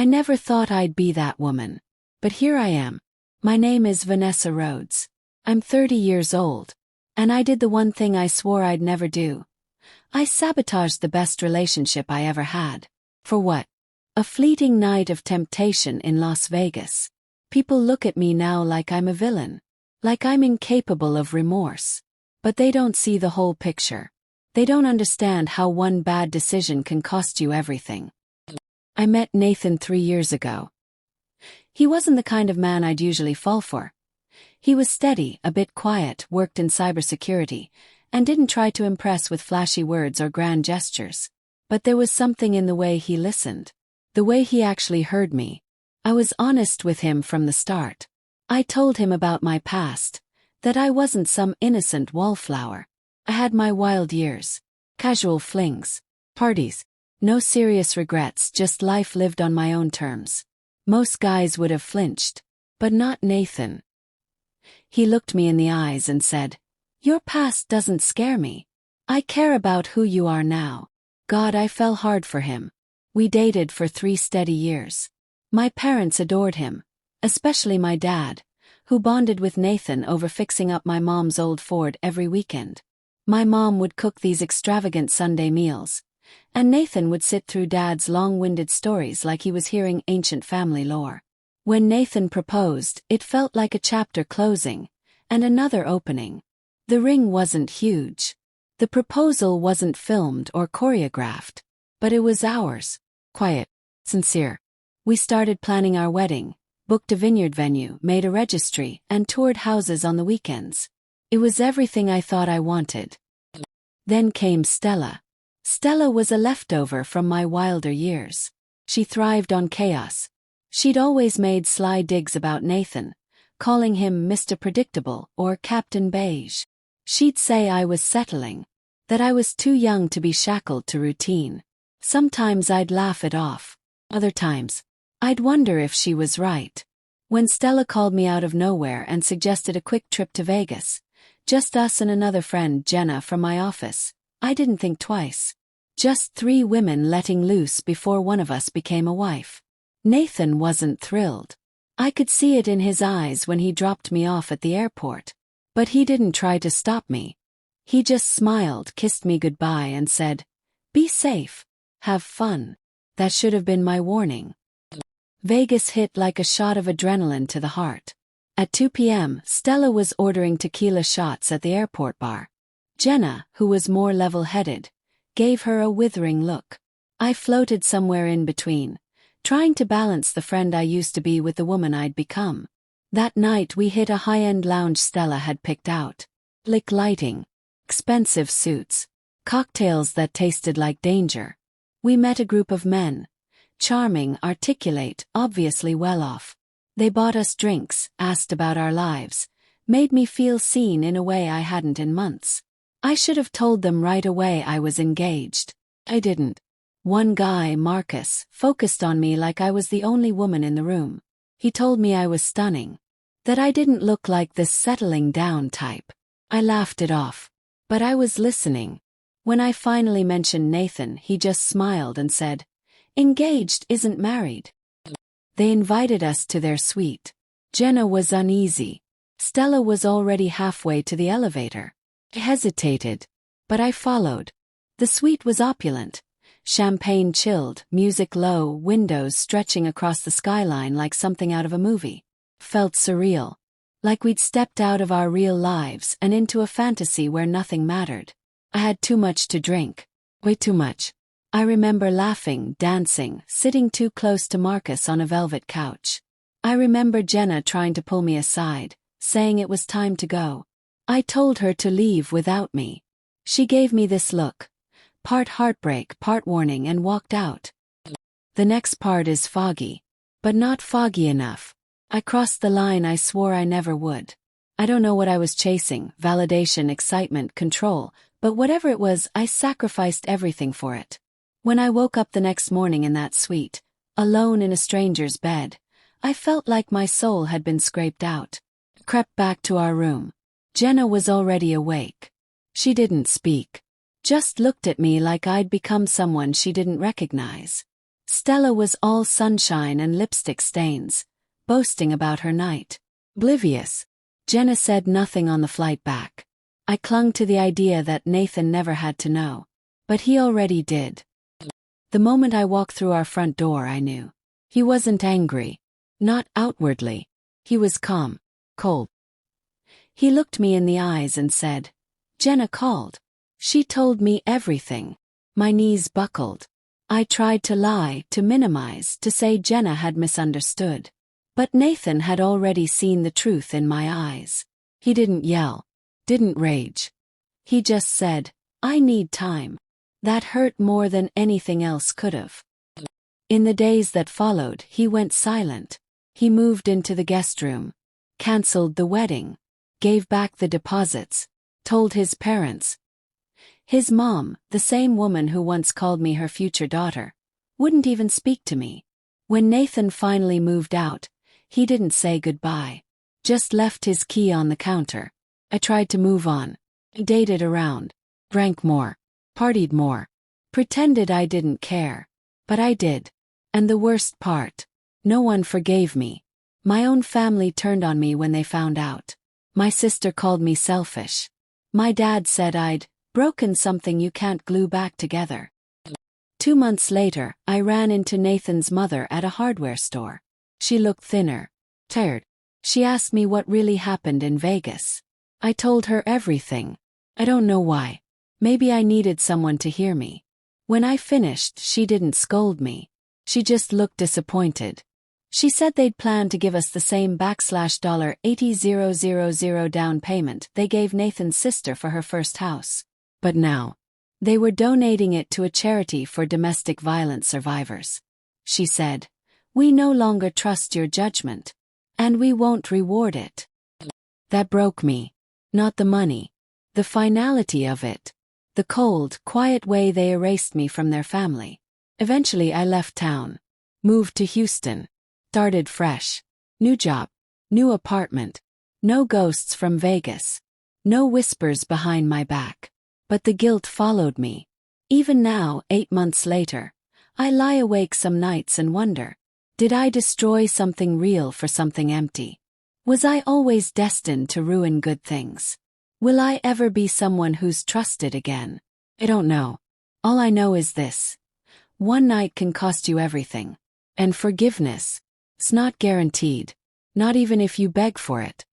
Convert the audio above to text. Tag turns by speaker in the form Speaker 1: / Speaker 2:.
Speaker 1: I never thought I'd be that woman. But here I am. My name is Vanessa Rhodes. I'm 30 years old. And I did the one thing I swore I'd never do. I sabotaged the best relationship I ever had. For what? A fleeting night of temptation in Las Vegas. People look at me now like I'm a villain. Like I'm incapable of remorse. But they don't see the whole picture. They don't understand how one bad decision can cost you everything. I met Nathan 3 years ago. He wasn't the kind of man I'd usually fall for. He was steady, a bit quiet, worked in cybersecurity, and didn't try to impress with flashy words or grand gestures. But there was something in the way he listened. The way he actually heard me. I was honest with him from the start. I told him about my past, that I wasn't some innocent wallflower. I had my wild years. Casual flings. Parties. No serious regrets, just life lived on my own terms. Most guys would have flinched. But not Nathan. He looked me in the eyes and said, "Your past doesn't scare me. I care about who you are now." God, I fell hard for him. We dated for 3 steady years. My parents adored him, especially my dad, who bonded with Nathan over fixing up my mom's old Ford every weekend. My mom would cook these extravagant Sunday meals, and Nathan would sit through Dad's long-winded stories like he was hearing ancient family lore. When Nathan proposed, it felt like a chapter closing, and another opening. The ring wasn't huge. The proposal wasn't filmed or choreographed, but it was ours. Quiet, sincere. We started planning our wedding, booked a vineyard venue, made a registry, and toured houses on the weekends. It was everything I thought I wanted. Then came Stella. Stella was a leftover from my wilder years. She thrived on chaos. She'd always made sly digs about Nathan, calling him Mr. Predictable or Captain Beige. She'd say I was settling, that I was too young to be shackled to routine. Sometimes I'd laugh it off. Other times, I'd wonder if she was right. When Stella called me out of nowhere and suggested a quick trip to Vegas, just us and another friend, Jenna, from my office, I didn't think twice. Just 3 women letting loose before one of us became a wife. Nathan wasn't thrilled. I could see it in his eyes when he dropped me off at the airport. But he didn't try to stop me. He just smiled, kissed me goodbye and said, "Be safe. Have fun." That should have been my warning. Vegas hit like a shot of adrenaline to the heart. At 2 p.m., Stella was ordering tequila shots at the airport bar. Jenna, who was more level-headed, gave her a withering look. I floated somewhere in between, trying to balance the friend I used to be with the woman I'd become. That night we hit a high-end lounge Stella had picked out. Blick lighting, expensive suits, cocktails that tasted like danger. We met a group of men. Charming, articulate, obviously well off. They bought us drinks, asked about our lives, made me feel seen in a way I hadn't in months. I should have told them right away I was engaged. I didn't. One guy, Marcus, focused on me like I was the only woman in the room. He told me I was stunning. That I didn't look like this settling down type. I laughed it off. But I was listening. When I finally mentioned Nathan, he just smiled and said, "Engaged isn't married." They invited us to their suite. Jenna was uneasy. Stella was already halfway to the elevator. I hesitated. But I followed. The suite was opulent. Champagne chilled, music low, windows stretching across the skyline like something out of a movie. Felt surreal. Like we'd stepped out of our real lives and into a fantasy where nothing mattered. I had too much to drink. Way too much. I remember laughing, dancing, sitting too close to Marcus on a velvet couch. I remember Jenna trying to pull me aside, saying it was time to go. I told her to leave without me. She gave me this look. Part heartbreak, part warning, and walked out. The next part is foggy. But not foggy enough. I crossed the line I swore I never would. I don't know what I was chasing, validation, excitement, control, but whatever it was, I sacrificed everything for it. When I woke up the next morning in that suite, alone in a stranger's bed, I felt like my soul had been scraped out. Crept back to our room. Jenna was already awake. She didn't speak. Just looked at me like I'd become someone she didn't recognize. Stella was all sunshine and lipstick stains, boasting about her night. Oblivious. Jenna said nothing on the flight back. I clung to the idea that Nathan never had to know. But he already did. The moment I walked through our front door, I knew. He wasn't angry. Not outwardly. He was calm. Cold. He looked me in the eyes and said, "Jenna called. She told me everything." My knees buckled. I tried to lie, to minimize, to say Jenna had misunderstood. But Nathan had already seen the truth in my eyes. He didn't yell. Didn't rage. He just said, "I need time." That hurt more than anything else could have. In the days that followed, he went silent. He moved into the guest room, cancelled the wedding, gave back the deposits, told his parents. His mom, the same woman who once called me her future daughter, wouldn't even speak to me. When Nathan finally moved out, he didn't say goodbye. Just left his key on the counter. I tried to move on. Dated around. Drank more. Partied more. Pretended I didn't care. But I did. And the worst part, no one forgave me. My own family turned on me when they found out. My sister called me selfish. My dad said I'd broken something you can't glue back together. 2 months later, I ran into Nathan's mother at a hardware store. She looked thinner, tired. She asked me what really happened in Vegas. I told her everything. I don't know why. Maybe I needed someone to hear me. When I finished, she didn't scold me. She just looked disappointed. She said they'd planned to give us the same $80,000 down payment they gave Nathan's sister for her first house. But now, they were donating it to a charity for domestic violence survivors. She said, "We no longer trust your judgment. And we won't reward it." That broke me. Not the money. The finality of it. The cold, quiet way they erased me from their family. Eventually I left town. Moved to Houston. Started fresh. New job. New apartment. No ghosts from Vegas. No whispers behind my back. But the guilt followed me. Even now, 8 months later, I lie awake some nights and wonder, did I destroy something real for something empty? Was I always destined to ruin good things? Will I ever be someone who's trusted again? I don't know. All I know is this. One night can cost you everything. And forgiveness, it's not guaranteed. Not even if you beg for it.